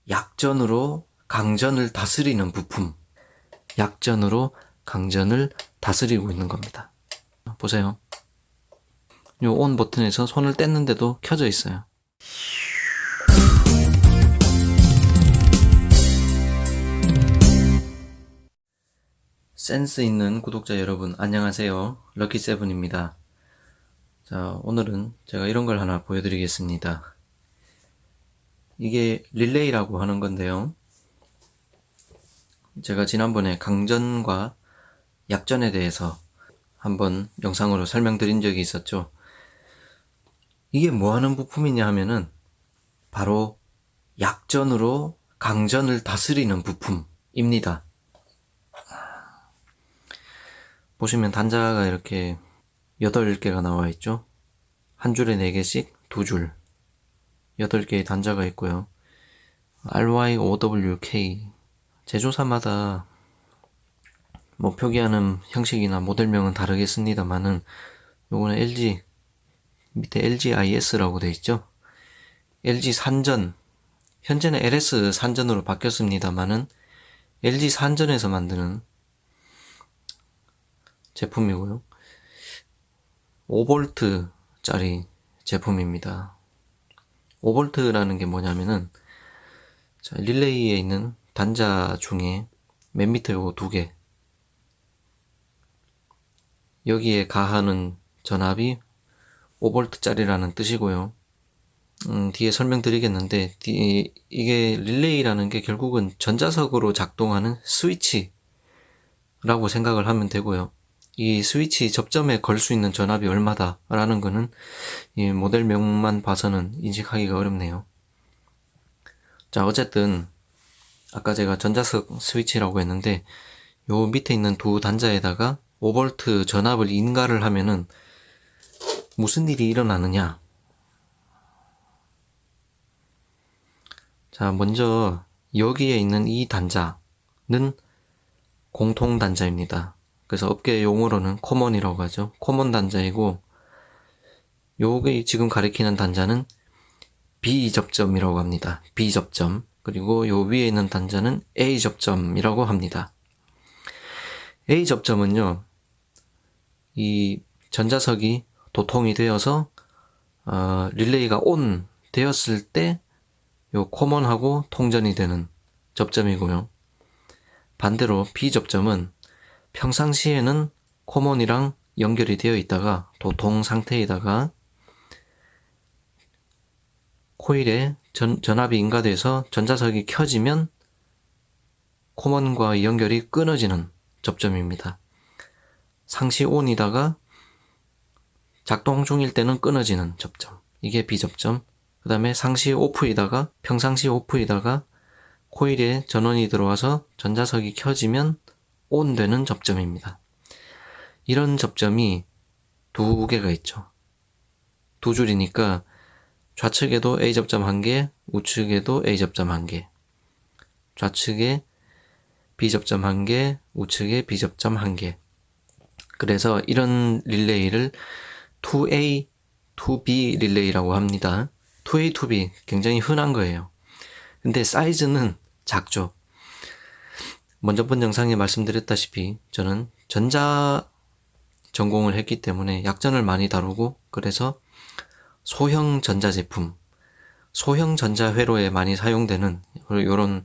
약전으로 강전을 다스리는 부품. 약전으로 강전을 다스리고 있는 겁니다. 보세요. 요 온 버튼에서 손을 뗐는데도 켜져 있어요. 센스 있는 구독자 여러분, 안녕하세요. 럭키세븐입니다. 자, 오늘은 제가 이런 걸 하나 보여드리겠습니다. 이게 릴레이라고 하는 건데요. 제가 지난번에 강전과 약전에 대해서 한번 영상으로 설명드린 적이 있었죠. 이게 뭐 하는 부품이냐 하면은 바로 약전으로 강전을 다스리는 부품입니다. 보시면 단자가 이렇게 8개가 나와 있죠. 한 줄에 4개씩 2줄 8개의 단자가 있고요. RYOWK 제조사마다 뭐 표기하는 형식이나 모델명은 다르겠습니다만은 요거는 LG 밑에 LGIS라고 되어 있죠. LG 산전, 현재는 LS 산전으로 바뀌었습니다만은 LG 산전에서 만드는 제품이고요. 5V 짜리 제품입니다. 5V라는 게 뭐냐면은 릴레이에 있는 단자 중에 맨 밑에 요 2개 여기에 가하는 전압이 5V 짜리라는 뜻이고요. 뒤에 설명드리겠는데 이게 릴레이라는 게 결국은 전자석으로 작동하는 스위치라고 생각을 하면 되고요. 이 스위치 접점에 걸 수 있는 전압이 얼마다 라는 거는 이 모델명만 봐서는 인식하기가 어렵네요. 자, 어쨌든 아까 제가 전자석 스위치라고 했는데 요 밑에 있는 2 단자에다가 5V 전압을 인가를 하면은 무슨 일이 일어나느냐. 자, 먼저 여기에 있는 이 단자는 공통 단자입니다. 그래서 업계 용어로는 코먼이라고 하죠. 코먼 단자이고 요게 지금 가리키는 단자는 B접점이라고 합니다. B접점. 그리고 요 위에 있는 단자는 A접점이라고 합니다. A접점은요, 이 전자석이 도통이 되어서 릴레이가 ON 되었을 때 요 코먼하고 통전이 되는 접점이고요. 반대로 B접점은 평상시에는 코먼이랑 연결이 되어 있다가 도통 상태에다가 코일에 전압이 인가돼서 전자석이 켜지면 코먼과 연결이 끊어지는 접점입니다. 상시 ON이다가 작동 중일 때는 끊어지는 접점. 이게 B접점. 그 다음에 상시 오프이다가 평상시 오프이다가 코일에 전원이 들어와서 전자석이 켜지면 ON 되는 접점입니다. 이런 접점이 2개가 있죠. 2줄이니까 좌측에도 A접점 1개, 우측에도 A접점 1개, 좌측에 B접점 1개, 우측에 B접점 1개. 그래서 이런 릴레이를 2A, 2B 릴레이라고 합니다. 2A, 2B 굉장히 흔한 거예요. 근데 사이즈는 작죠. 먼저 본 영상에 말씀드렸다시피 저는 전자 전공을 했기 때문에 약전을 많이 다루고 그래서 소형 전자제품, 소형 전자회로에 많이 사용되는 이런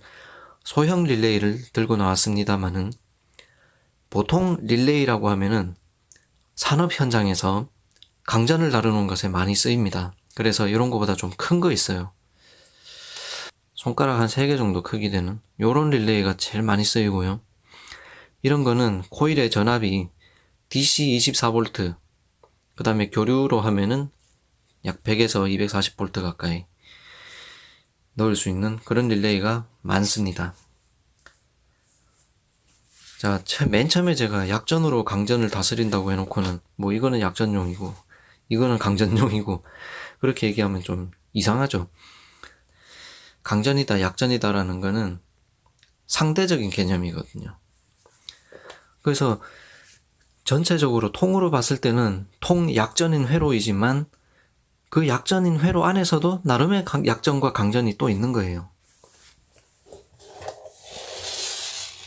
소형 릴레이를 들고 나왔습니다만은 보통 릴레이라고 하면은 산업 현장에서 강전을 다루는 것에 많이 쓰입니다. 그래서 이런 거보다 좀 큰 거 있어요. 손가락 한 3개 정도 크기 되는 요런 릴레이가 제일 많이 쓰이고요. 이런 거는 코일의 전압이 DC 24V 그 다음에 교류로 하면은 약 100에서 240V 가까이 넣을 수 있는 그런 릴레이가 많습니다. 자, 맨 처음에 제가 약전으로 강전을 다스린다고 해놓고는 뭐 이거는 약전용이고 이거는 강전용이고 그렇게 얘기하면 좀 이상하죠. 강전이다 약전이다 라는 거는 상대적인 개념이거든요. 그래서 전체적으로 통으로 봤을 때는 통약전인 회로이지만 그 약전인 회로 안에서도 나름의 약전과 강전이 또 있는 거예요.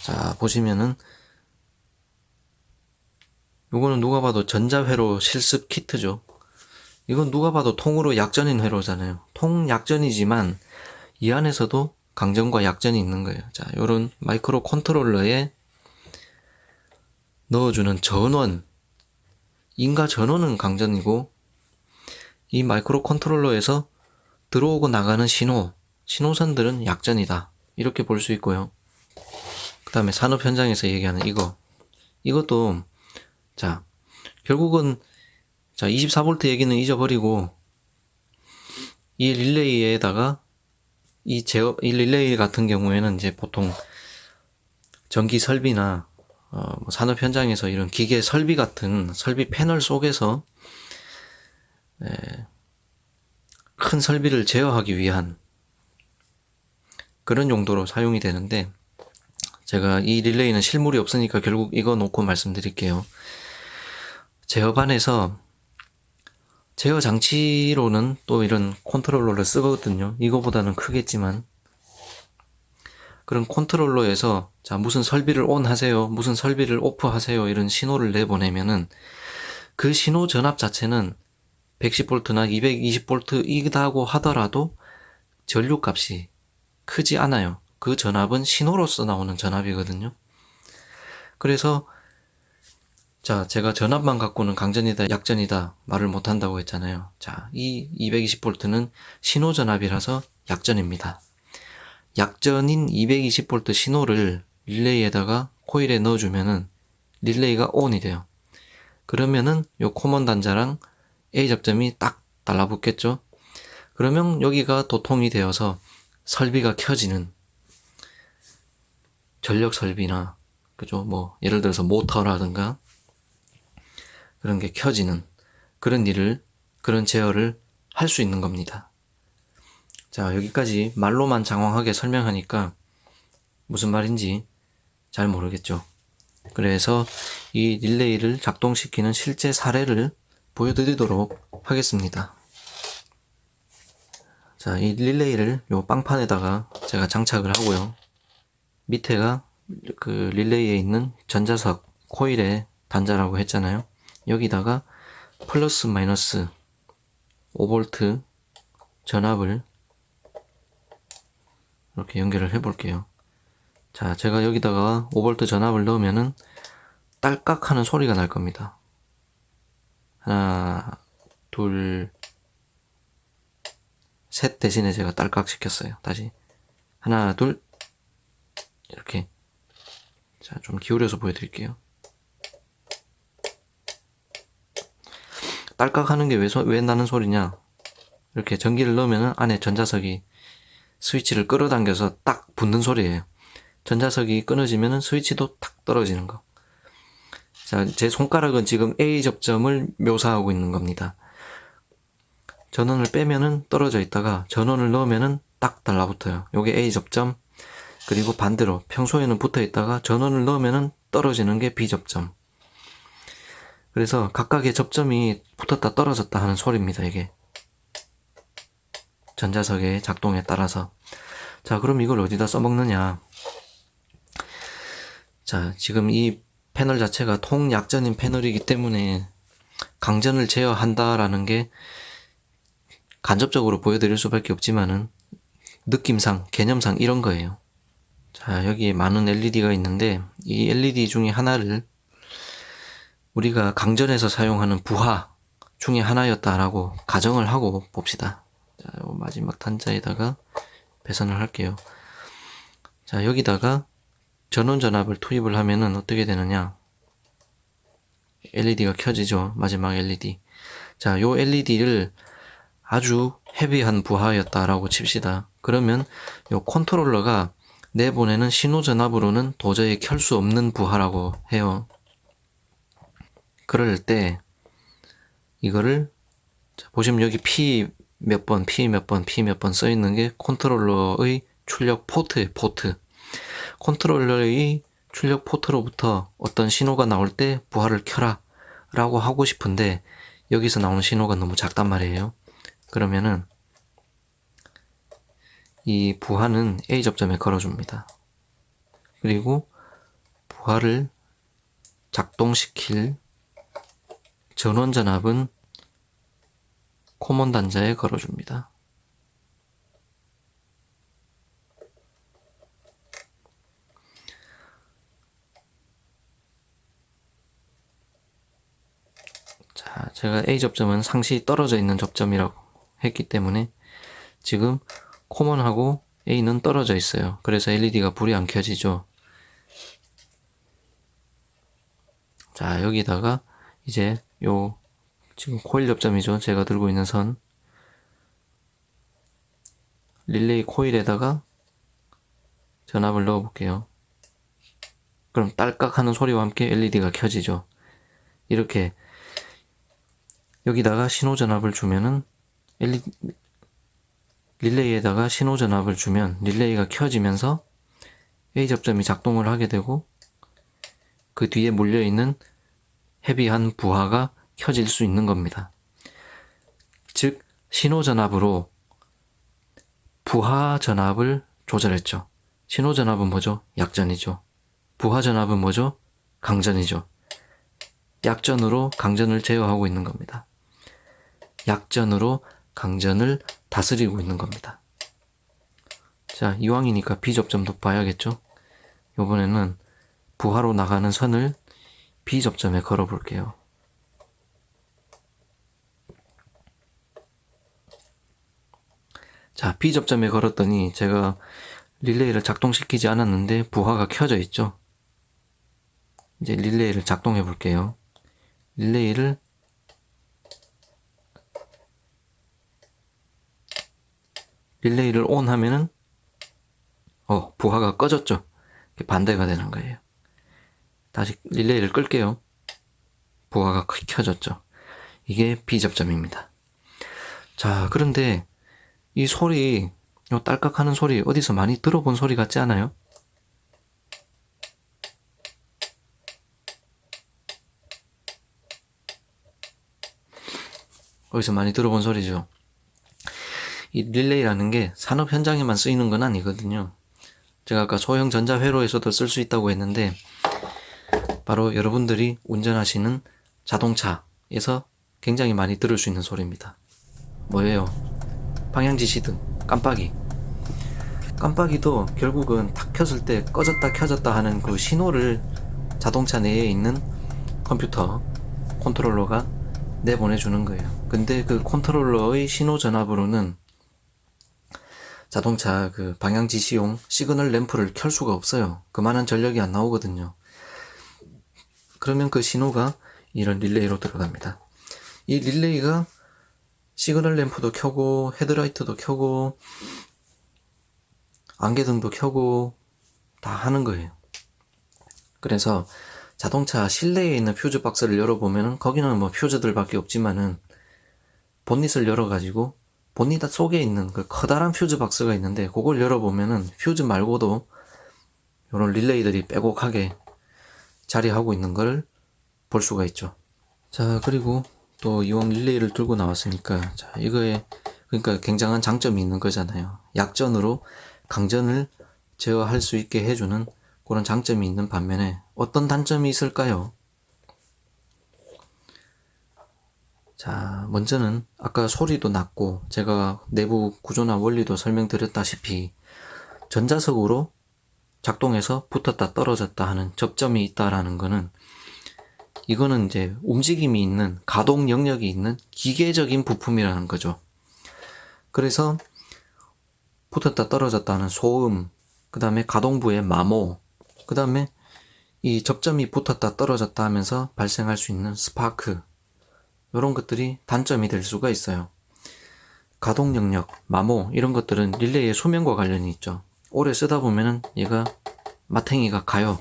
자, 보시면은 요거는 누가 봐도 전자회로 실습 키트죠. 이건 누가 봐도 통으로 약전인 회로잖아요. 통 약전이지만 이 안에서도 강전과 약전이 있는 거예요. 자, 요런 마이크로 컨트롤러에 넣어주는 전원, 인가 전원은 강전이고 이 마이크로 컨트롤러에서 들어오고 나가는 신호선들은 약전이다. 이렇게 볼 수 있고요. 그 다음에 산업 현장에서 얘기하는 이것도 자, 결국은 자, 24V 얘기는 잊어버리고 이 릴레이에다가 이 릴레이 같은 경우에는 이제 보통 전기 설비나 뭐 산업 현장에서 이런 기계 설비 같은 설비 패널 속에서 큰 설비를 제어하기 위한 그런 용도로 사용이 되는데, 제가 이 릴레이는 실물이 없으니까 결국 이거 놓고 말씀드릴게요. 제어반에서 제어 장치로는 또 이런 컨트롤러를 쓰거든요. 이거보다는 크겠지만 그런 컨트롤러에서 자, 무슨 설비를 온 하세요, 무슨 설비를 오프 하세요, 이런 신호를 내보내면은 그 신호 전압 자체는 110V나 220V이다고 하더라도 전류값이 크지 않아요. 그 전압은 신호로서 나오는 전압이거든요. 그래서 자, 제가 전압만 갖고는 강전이다, 약전이다 말을 못한다고 했잖아요. 자, 이 220V는 신호 전압이라서 약전입니다. 약전인 220V 신호를 릴레이에다가 코일에 넣어주면은 릴레이가 ON이 돼요. 그러면은 요 코먼 단자랑 A 접점이 딱 달라붙겠죠. 그러면 여기가 도통이 되어서 설비가 켜지는, 전력 설비나 그죠, 뭐 예를 들어서 모터라든가 그런 게 켜지는 그런 제어를 할 수 있는 겁니다. 자, 여기까지 말로만 장황하게 설명하니까 무슨 말인지 잘 모르겠죠. 그래서 이 릴레이를 작동시키는 실제 사례를 보여드리도록 하겠습니다. 자, 이 릴레이를 요 빵판에다가 제가 장착을 하고요. 밑에가 그 릴레이에 있는 전자석 코일의 단자라고 했잖아요. 여기다가 플러스 마이너스 5V 전압을 이렇게 연결을 해 볼게요. 자, 제가 여기다가 5V 전압을 넣으면은 딸깍 하는 소리가 날 겁니다. 하나, 둘, 셋 대신에 제가 딸깍 시켰어요. 다시. 하나, 둘, 이렇게. 자, 좀 기울여서 보여드릴게요. 딸깍 하는 게 왜 나는 소리냐? 이렇게 전기를 넣으면은 안에 전자석이 스위치를 끌어당겨서 딱 붙는 소리예요. 전자석이 끊어지면은 스위치도 탁 떨어지는 거. 자, 제 손가락은 지금 A 접점을 묘사하고 있는 겁니다. 전원을 빼면은 떨어져 있다가 전원을 넣으면은 딱 달라붙어요. 요게 A 접점. 그리고 반대로 평소에는 붙어 있다가 전원을 넣으면은 떨어지는 게 B 접점. 그래서 각각의 접점이 붙었다 떨어졌다 하는 소리입니다, 이게. 전자석의 작동에 따라서. 자, 그럼 이걸 어디다 써먹느냐? 자, 지금 이 패널 자체가 통약전인 패널이기 때문에 강전을 제어한다라는 게 간접적으로 보여드릴 수밖에 없지만은 느낌상, 개념상 이런 거예요. 자, 여기에 많은 LED가 있는데 이 LED 중에 하나를 우리가 강전에서 사용하는 부하 중에 하나였다라고 가정을 하고 봅시다. 자, 마지막 단자에다가 배선을 할게요. 자, 여기다가 전원 전압을 투입을 하면은 어떻게 되느냐? LED가 켜지죠. 마지막 LED. 자, 요 LED를 아주 헤비한 부하였다라고 칩시다. 그러면 요 컨트롤러가 내보내는 신호 전압으로는 도저히 켤 수 없는 부하라고 해요. 그럴 때 이거를 보시면 여기 P 몇 번, P 몇 번, P 몇 번 써 있는 게 컨트롤러의 출력 포트예요, 포트. 컨트롤러의 출력 포트로부터 어떤 신호가 나올 때 부하를 켜라 라고 하고 싶은데 여기서 나오는 신호가 너무 작단 말이에요. 그러면은 이 부하는 A 접점에 걸어줍니다. 그리고 부하를 작동시킬 전원 전압은 코먼 단자에 걸어줍니다. 자, 제가 A 접점은 상시 떨어져 있는 접점이라고 했기 때문에 지금 코먼하고 A는 떨어져 있어요. 그래서 LED가 불이 안 켜지죠. 자, 여기다가 이제 요 지금 코일 접점이죠. 제가 들고 있는 선 릴레이 코일에다가 전압을 넣어 볼게요. 그럼 딸깍 하는 소리와 함께 LED가 켜지죠. 이렇게 여기다가 신호 전압을 주면은 릴레이에다가 신호 전압을 주면 릴레이가 켜지면서 A 접점이 작동을 하게 되고 그 뒤에 몰려있는 헤비한 부하가 켜질 수 있는 겁니다. 즉 신호 전압으로 부하 전압을 조절했죠. 신호 전압은 뭐죠? 약전이죠. 부하 전압은 뭐죠? 강전이죠. 약전으로 강전을 제어하고 있는 겁니다. 약전으로 강전을 다스리고 있는 겁니다. 자, 이왕이니까 B 접점도 봐야겠죠? 이번에는 부하로 나가는 선을 B 접점에 걸어 볼게요. 자, B 접점에 걸었더니 제가 릴레이를 작동시키지 않았는데 부하가 켜져 있죠? 이제 릴레이를 작동해 볼게요. 릴레이를 ON 하면은 부하가 꺼졌죠. 반대가 되는 거예요. 다시 릴레이를 끌게요. 부하가 켜졌죠. 이게 B 접점입니다. 자, 그런데 이 소리, 요 딸깍하는 소리 어디서 많이 들어본 소리 같지 않아요? 어디서 많이 들어본 소리죠. 이 릴레이라는 게 산업 현장에만 쓰이는 건 아니거든요. 제가 아까 소형 전자회로에서도 쓸 수 있다고 했는데 바로 여러분들이 운전하시는 자동차에서 굉장히 많이 들을 수 있는 소리입니다. 뭐예요? 방향지시등, 깜빡이. 깜빡이도 결국은 탁 켰을 때 꺼졌다 켜졌다 하는 그 신호를 자동차 내에 있는 컴퓨터, 컨트롤러가 내보내주는 거예요. 근데 그 컨트롤러의 신호 전압으로는 자동차 그 방향지시용 시그널 램프를 켤 수가 없어요. 그만한 전력이 안 나오거든요. 그러면 그 신호가 이런 릴레이로 들어갑니다. 이 릴레이가 시그널 램프도 켜고 헤드라이트도 켜고 안개등도 켜고 다 하는 거예요. 그래서 자동차 실내에 있는 퓨즈 박스를 열어보면 거기는 뭐 퓨즈들밖에 없지만은 본닛을 열어가지고 본닛 속에 있는 그 커다란 퓨즈 박스가 있는데 그걸 열어보면은 퓨즈 말고도 이런 릴레이들이 빼곡하게 자리하고 있는 걸 볼 수가 있죠. 자, 그리고 또 이왕 릴레이를 들고 나왔으니까 자, 이거에 그러니까 굉장한 장점이 있는 거잖아요. 약전으로 강전을 제어할 수 있게 해주는 그런 장점이 있는 반면에 어떤 단점이 있을까요? 자, 먼저는 아까 소리도 낮고 제가 내부 구조나 원리도 설명드렸다시피 전자석으로 작동해서 붙었다 떨어졌다 하는 접점이 있다라는 거는 이거는 이제 움직임이 있는 가동 영역이 있는 기계적인 부품이라는 거죠. 그래서 붙었다 떨어졌다 하는 소음, 그 다음에 가동부의 마모, 그 다음에 이 접점이 붙었다 떨어졌다 하면서 발생할 수 있는 스파크, 이런 것들이 단점이 될 수가 있어요. 가동 영역, 마모 이런 것들은 릴레이의 수명과 관련이 있죠. 오래 쓰다 보면은 얘가 마탱이가 가요.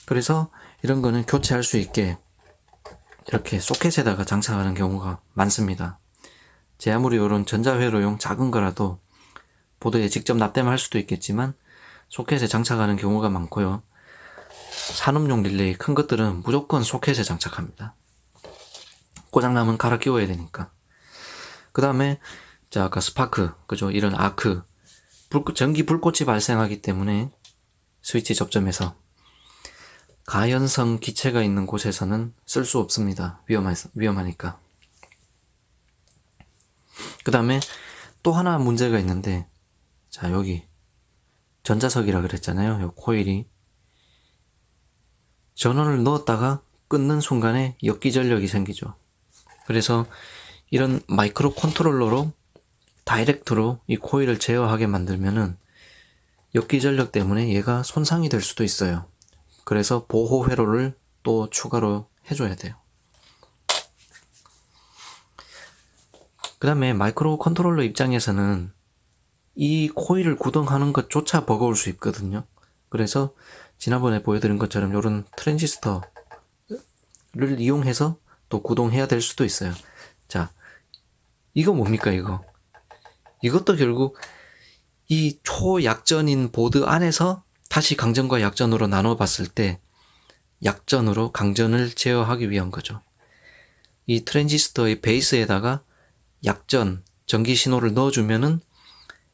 그래서 이런 거는 교체할 수 있게 이렇게 소켓에다가 장착하는 경우가 많습니다. 제 아무리 이런 전자회로용 작은 거라도 보드에 직접 납땜할 수도 있겠지만 소켓에 장착하는 경우가 많고요. 산업용 릴레이 큰 것들은 무조건 소켓에 장착합니다. 고장나면 갈아 끼워야 되니까. 그 다음에 자 아까 스파크, 그죠? 이런 아크, 전기 불꽃이 발생하기 때문에 스위치 접점에서 가연성 기체가 있는 곳에서는 쓸 수 없습니다. 위험하니까. 그 다음에 또 하나 문제가 있는데, 자, 여기 전자석이라 그랬잖아요. 요 코일이 전원을 넣었다가 끊는 순간에 역기전력이 생기죠. 그래서 이런 마이크로 컨트롤러로 다이렉트로 이 코일을 제어하게 만들면은 역기전력 때문에 얘가 손상이 될 수도 있어요. 그래서 보호 회로를 또 추가로 해줘야 돼요. 그 다음에 마이크로 컨트롤러 입장에서는 이 코일을 구동하는 것조차 버거울 수 있거든요. 그래서 지난번에 보여드린 것처럼 이런 트랜지스터를 이용해서 또 구동해야 될 수도 있어요. 자, 이거 뭡니까 이거? 이것도 결국 이 초약전인 보드 안에서 다시 강전과 약전으로 나눠봤을 때 약전으로 강전을 제어하기 위한 거죠. 이 트랜지스터의 베이스에다가 약전, 전기 신호를 넣어주면은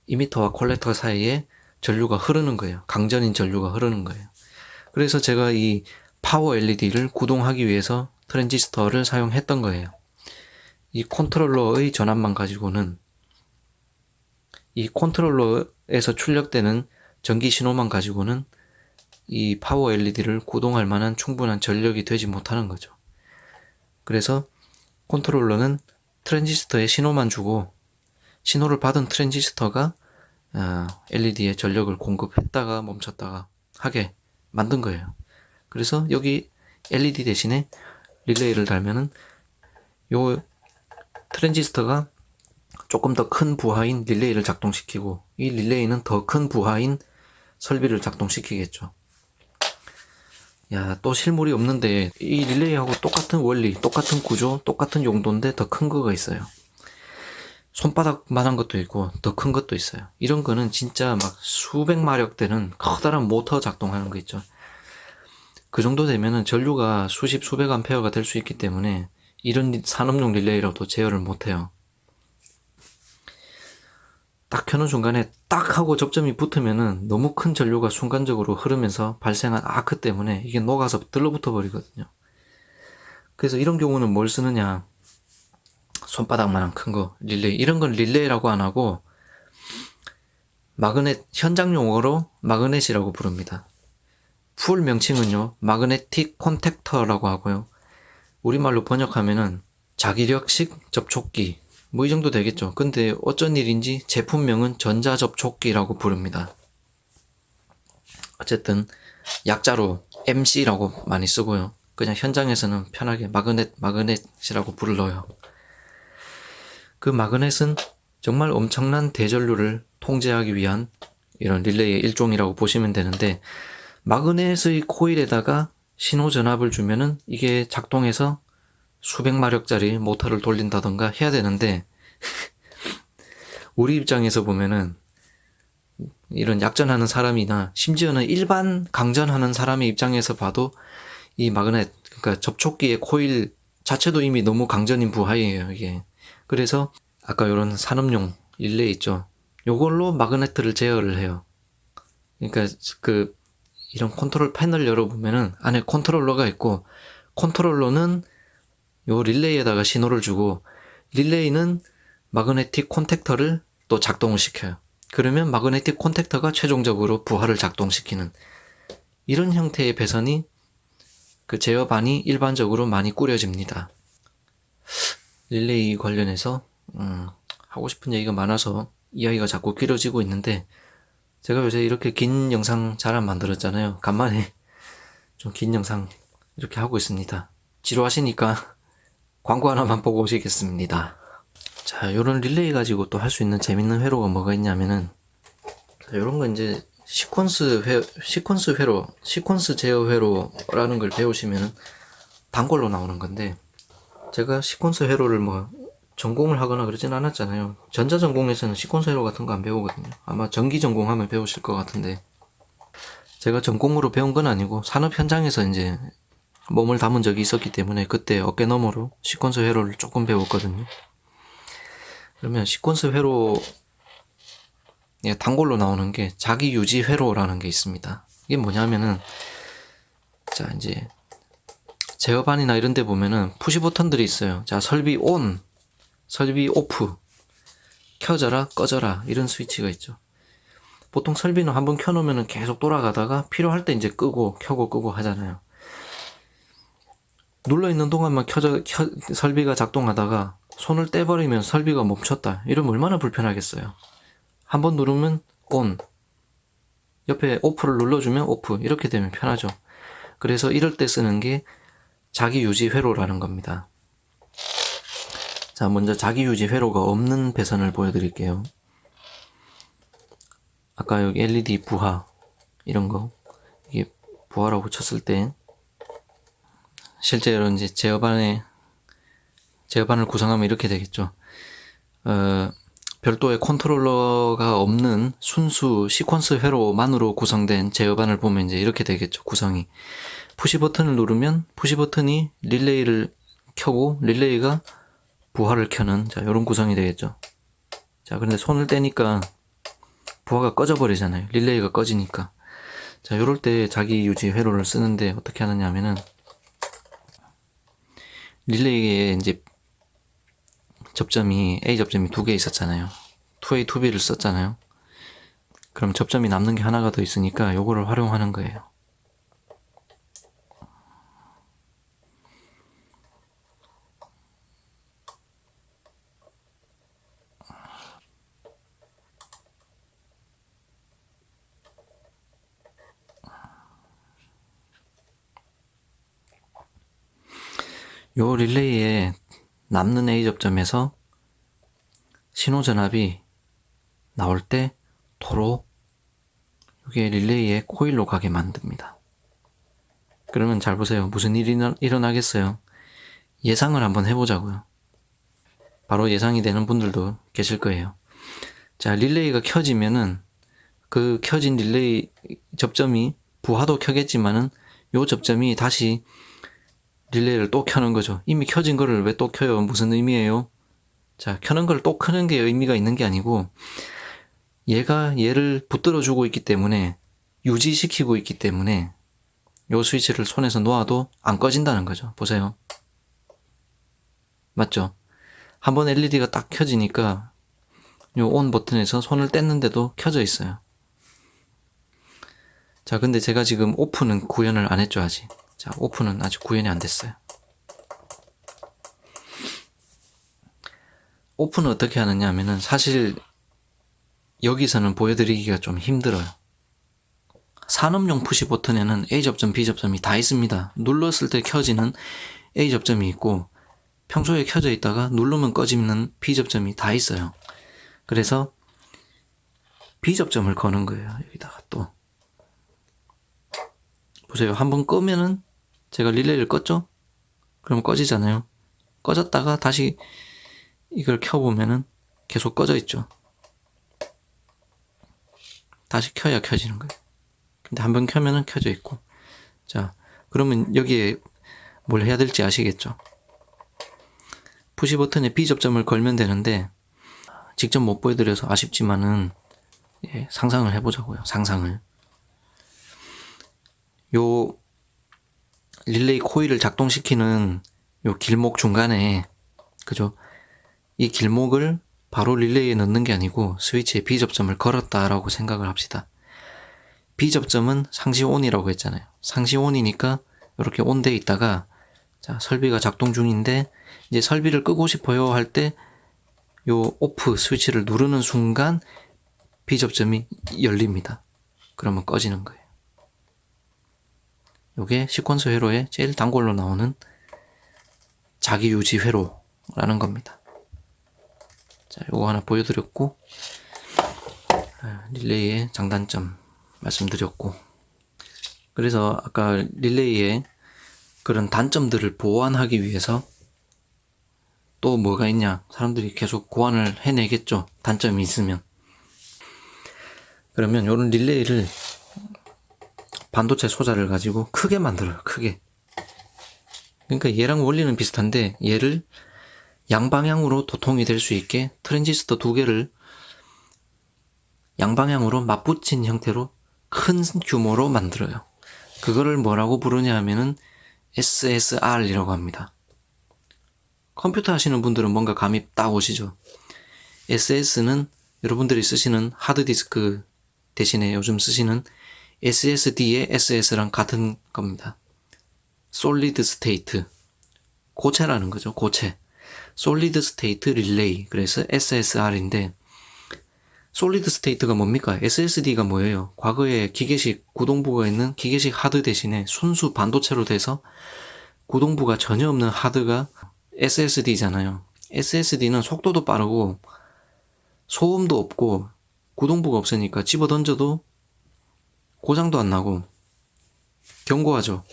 이미터와 콜렉터 사이에 전류가 흐르는 거예요. 강전인 전류가 흐르는 거예요. 그래서 제가 이 파워 LED를 구동하기 위해서 트랜지스터를 사용했던 거예요. 이 컨트롤러의 전압만 가지고는, 이 컨트롤러에서 출력되는 전기 신호만 가지고는 이 파워 LED를 구동할 만한 충분한 전력이 되지 못하는 거죠. 그래서 컨트롤러는 트랜지스터에 신호만 주고 신호를 받은 트랜지스터가 LED에 전력을 공급했다가 멈췄다가 하게 만든 거예요. 그래서 여기 LED 대신에 릴레이를 달면은 요 트랜지스터가 조금 더 큰 부하인 릴레이를 작동시키고 이 릴레이는 더 큰 부하인 설비를 작동시키겠죠. 야, 또 실물이 없는데 이 릴레이하고 똑같은 원리, 똑같은 구조, 똑같은 용도인데 더 큰 거가 있어요. 손바닥만한 것도 있고 더 큰 것도 있어요. 이런 거는 진짜 막 수백 마력 되는 커다란 모터 작동하는 거 있죠. 그 정도 되면은 전류가 수십 수백 암페어가 될 수 있기 때문에 이런 산업용 릴레이라도 제어를 못해요. 딱 켜는 순간에 딱 하고 접점이 붙으면은 너무 큰 전류가 순간적으로 흐르면서 발생한 아크 때문에 이게 녹아서 들러붙어 버리거든요. 그래서 이런 경우는 뭘 쓰느냐, 손바닥만한 큰 거, 릴레이. 이런 건 릴레이라고 안 하고 마그넷, 현장 용어로 마그넷이라고 부릅니다. 풀 명칭은요, 마그네틱 콘택터라고 하고요. 우리말로 번역하면은 자기력식 접촉기, 뭐 이 정도 되겠죠. 근데 어쩐 일인지 제품명은 전자접촉기라고 부릅니다. 어쨌든 약자로 MC라고 많이 쓰고요. 그냥 현장에서는 편하게 마그넷이라고 불러요. 그 마그넷은 정말 엄청난 대전류를 통제하기 위한 이런 릴레이의 일종이라고 보시면 되는데, 마그넷의 코일에다가 신호 전압을 주면은 이게 작동해서 수백 마력짜리 모터를 돌린다던가 해야 되는데 우리 입장에서 보면은 이런 약전하는 사람이나 심지어는 일반 강전하는 사람의 입장에서 봐도 이 마그넷, 그러니까 접촉기의 코일 자체도 이미 너무 강전인 부하이에요, 이게. 그래서 아까 이런 산업용 릴레이 있죠. 요걸로 마그네트를 제어를 해요. 그러니까 이런 컨트롤 패널 열어보면은 안에 컨트롤러가 있고, 컨트롤러는 요 릴레이에다가 신호를 주고 릴레이는 마그네틱 콘택터를 또 작동을 시켜요. 그러면 마그네틱 콘택터가 최종적으로 부하를 작동시키는 이런 형태의 배선이 그 제어반이 일반적으로 많이 꾸려집니다. 릴레이 관련해서 하고 싶은 얘기가 많아서 이야기가 자꾸 길어지고 있는데, 제가 요새 이렇게 긴 영상 잘 안 만들었잖아요. 간만에 좀 긴 영상 이렇게 하고 있습니다. 지루하시니까 광고 하나만 보고 오시겠습니다. 자, 요런 릴레이 가지고 또 할 수 있는 재밌는 회로가 뭐가 있냐면은, 요런 거 이제 시퀀스 제어 회로라는 걸 배우시면은 단골로 나오는 건데, 제가 시퀀스 회로를 뭐 전공을 하거나 그러진 않았잖아요. 전자 전공에서는 시퀀스 회로 같은 거 안 배우거든요. 아마 전기 전공하면 배우실 것 같은데, 제가 전공으로 배운 건 아니고 산업 현장에서 이제 몸을 담은 적이 있었기 때문에 그때 어깨너머로 시퀀스 회로를 조금 배웠거든요. 그러면 시퀀스 회로 단골로 나오는 게 자기 유지 회로라는 게 있습니다. 이게 뭐냐면은, 자, 이제 제어반이나 이런 데 보면은 푸시 버튼들이 있어요. 자, 설비 온, 설비 오프, 켜져라, 꺼져라, 이런 스위치가 있죠. 보통 설비는 한번 켜놓으면 계속 돌아가다가 필요할 때 이제 끄고 켜고 끄고 하잖아요. 눌러있는 동안만 설비가 작동하다가 손을 떼버리면 설비가 멈췄다. 이러면 얼마나 불편하겠어요. 한번 누르면 온, 옆에 오프를 눌러주면 오프, 이렇게 되면 편하죠. 그래서 이럴 때 쓰는 게 자기유지 회로라는 겁니다. 자, 먼저 자기유지 회로가 없는 배선을 보여드릴게요. 아까 여기 LED 부하 이런 거, 이게 부하라고 쳤을 때 실제로 이제 제어반을 구성하면 이렇게 되겠죠. 별도의 컨트롤러가 없는 순수 시퀀스 회로만으로 구성된 제어반을 보면 이제 이렇게 되겠죠. 구성이. 푸시 버튼을 누르면 푸시 버튼이 릴레이를 켜고 릴레이가 부하를 켜는, 자, 요런 구성이 되겠죠. 자, 근데 손을 떼니까 부하가 꺼져 버리잖아요. 릴레이가 꺼지니까. 자, 요럴 때 자기 유지 회로를 쓰는데 어떻게 하느냐 하면은, 릴레이에 이제 A 접점이 두 개 있었잖아요. 2A, 2B를 썼잖아요. 그럼 접점이 남는 게 하나가 더 있으니까 요거를 활용하는 거예요. 요 릴레이에 남는 A 접점에서 신호 전압이 나올 때 도로 이게 릴레이에 코일로 가게 만듭니다. 그러면 잘 보세요. 무슨 일이 일어나겠어요? 예상을 한번 해보자고요. 바로 예상이 되는 분들도 계실 거예요. 자, 릴레이가 켜지면은 그 켜진 릴레이 접점이 부하도 켜겠지만은 요 접점이 다시 릴레이를 또 켜는 거죠. 이미 켜진 거를 왜 또 켜요? 무슨 의미예요? 자, 켜는 걸 또 켜는 게 의미가 있는 게 아니고, 얘가 얘를 붙들어 주고 있기 때문에, 유지시키고 있기 때문에 요 스위치를 손에서 놓아도 안 꺼진다는 거죠. 보세요. 맞죠? 한번 LED가 딱 켜지니까 요 온 버튼에서 손을 뗐는데도 켜져 있어요. 자, 근데 제가 지금 오프는 구현을 안 했죠, 아직. 자, 오프는 아직 구현이 안 됐어요. 오프는 어떻게 하느냐 하면은 사실 여기서는 보여드리기가 좀 힘들어요. 산업용 푸시 버튼에는 A 접점, B 접점이 다 있습니다. 눌렀을 때 켜지는 A 접점이 있고 평소에 켜져 있다가 누르면 꺼지는 B 접점이 다 있어요. 그래서 B 접점을 거는 거예요. 여기다가 또 보세요. 한번 끄면은 제가 릴레이를 껐죠? 그럼 꺼지잖아요. 꺼졌다가 다시 이걸 켜보면은 계속 꺼져 있죠. 다시 켜야 켜지는 거예요. 근데 한번 켜면은 켜져 있고. 자, 그러면 여기에 뭘 해야 될지 아시겠죠? 푸시 버튼에 B 접점을 걸면 되는데 직접 못 보여드려서 아쉽지만은 상상을 해보자고요. 상상을. 요 릴레이 코일을 작동시키는 요 길목 중간에, 그죠? 이 길목을 바로 릴레이에 넣는 게 아니고 스위치에 B 접점을 걸었다라고 생각을 합시다. B 접점은 상시 온이라고 했잖아요. 상시 온이니까 이렇게 온 돼 있다가, 자, 설비가 작동 중인데 이제 설비를 끄고 싶어요 할 때 요 오프 스위치를 누르는 순간 B 접점이 열립니다. 그러면 꺼지는 거예요. 요게 시퀀스 회로의 제일 단골로 나오는 자기 유지 회로라는 겁니다. 자, 요거 하나 보여드렸고, 릴레이의 장단점 말씀드렸고, 그래서 아까 릴레이의 그런 단점들을 보완하기 위해서 또 뭐가 있냐, 사람들이 계속 고안을 해내겠죠. 단점이 있으면. 그러면 요런 릴레이를 반도체 소자를 가지고 크게 만들어요. 크게. 그러니까 얘랑 원리는 비슷한데 얘를 양방향으로 도통이 될 수 있게 트랜지스터 두 개를 양방향으로 맞붙인 형태로 큰 규모로 만들어요. 그거를 뭐라고 부르냐 하면은 SSR이라고 합니다. 컴퓨터 하시는 분들은 뭔가 감이 딱 오시죠? SS는 여러분들이 쓰시는 하드디스크 대신에 요즘 쓰시는 SSD의 SS랑 같은 겁니다. 솔리드 스테이트, 고체라는 거죠. 고체. 솔리드 스테이트 릴레이. 그래서 SSR인데 솔리드 스테이트가 뭡니까? SSD가 뭐예요? 과거에 기계식 구동부가 있는 기계식 하드 대신에 순수 반도체로 돼서 구동부가 전혀 없는 하드가 SSD잖아요. SSD는 속도도 빠르고 소음도 없고 구동부가 없으니까 집어던져도 고장도 안 나고 견고하죠.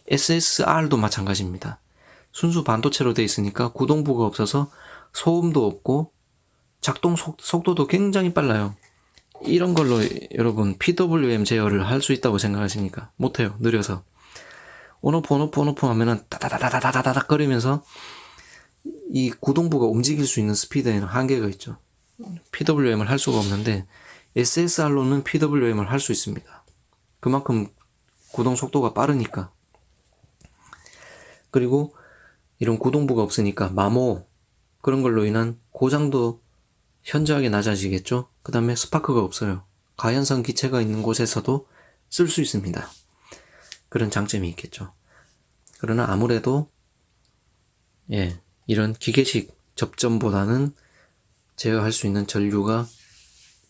SSR도 마찬가지입니다. 순수 반도체로 되어 있으니까 구동부가 없어서 소음도 없고 작동 속도도 굉장히 빨라요. 이런 걸로 여러분 PWM 제어를 할 수 있다고 생각하십니까? 못해요. 느려서. 온오프 하면은 따다다다다다닥 거리면서 이 구동부가 움직일 수 있는 스피드에는 한계가 있죠. PWM을 할 수가 없는데 SSR로는 PWM을 할 수 있습니다. 그만큼 구동 속도가 빠르니까. 그리고 이런 구동부가 없으니까 마모 그런 걸로 인한 고장도 현저하게 낮아지겠죠. 그 다음에 스파크가 없어요. 가연성 기체가 있는 곳에서도 쓸 수 있습니다. 그런 장점이 있겠죠. 그러나 아무래도 이런 기계식 접점보다는 제어할 수 있는 전류가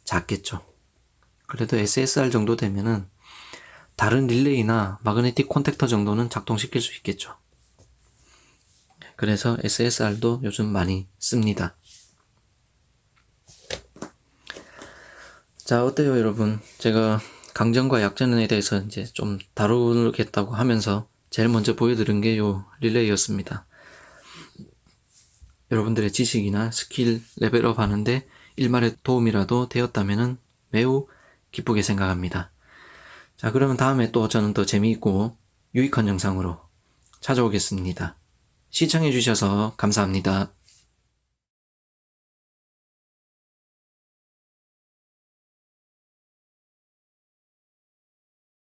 작겠죠. 그래도 SSR 정도 되면은 다른 릴레이나 마그네틱 콘택터 정도는 작동시킬 수 있겠죠. 그래서 SSR도 요즘 많이 씁니다. 자, 어때요, 여러분? 제가 강점과 약점에 대해서 이제 좀 다루겠다고 하면서 제일 먼저 보여드린 게 요 릴레이였습니다. 여러분들의 지식이나 스킬 레벨업 하는데 일말의 도움이라도 되었다면 매우 기쁘게 생각합니다. 자, 그러면 다음에 또 저는 더 재미있고 유익한 영상으로 찾아오겠습니다. 시청해주셔서 감사합니다.